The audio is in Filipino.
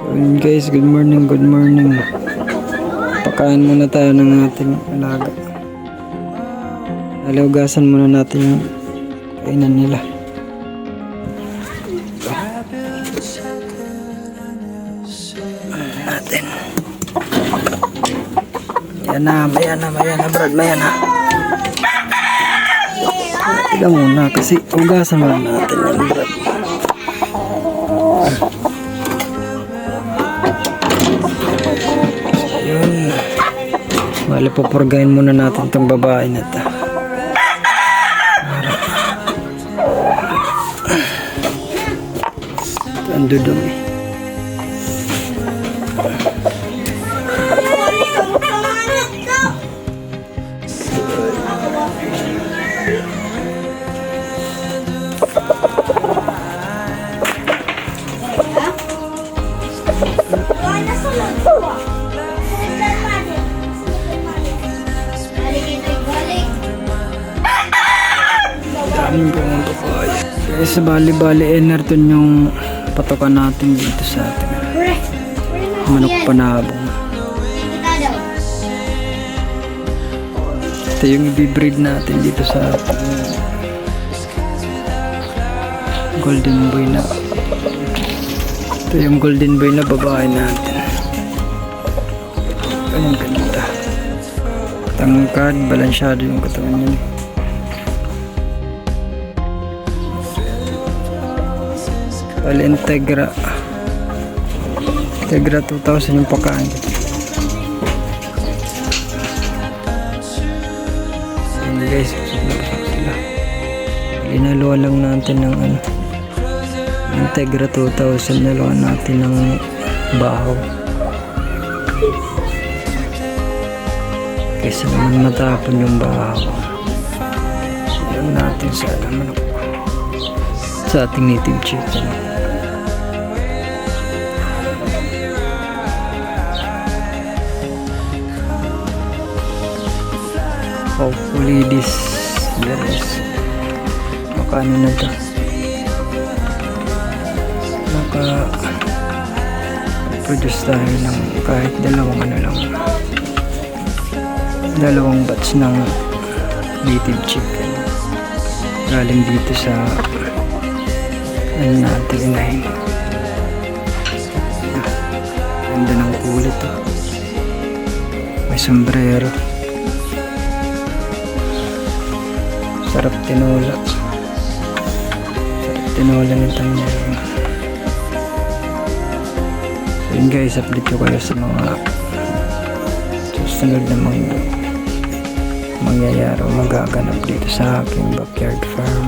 Ayun guys, good morning, good morning. Pakain muna tayo ng ating alaga. Alagasan muna natin yung kainan nila. Natin. Mayan na Brad, mayan na. Tignan muna kasi ugasan muna natin yan Brad. Yun. Bali pupurgahin muna natin itong babae na ito. Ang dudumi. Daming pumunta po ay. Guys, bali enerton yung patokan natin dito sa atin. Manok panabong. Ito yung i-breed natin dito sa atin. Golden boy na. Ito yung golden boy na babae natin. Ayun, ganda. Tangkad, balansyado yung katawan niya. Bali Integra 2000 yung pakain. Ayun guys, sila. Inaluwa lang natin ng Integra 2000, naluwa natin ng bahaw kaysa naman matapon yung bahaw. Alam natin sa manok sa ating native chicken. Hopefully this years makano na ito, produce tayo ng kahit dalawang batch ng native chicken galing dito sa natin inahin. Ganda ng kulit to. May sombrero. Sarap tinola nito niya. So yun guys, update ko kayo sa mga susunod na mga mangyayari o magaganap dito sa aking backyard farm.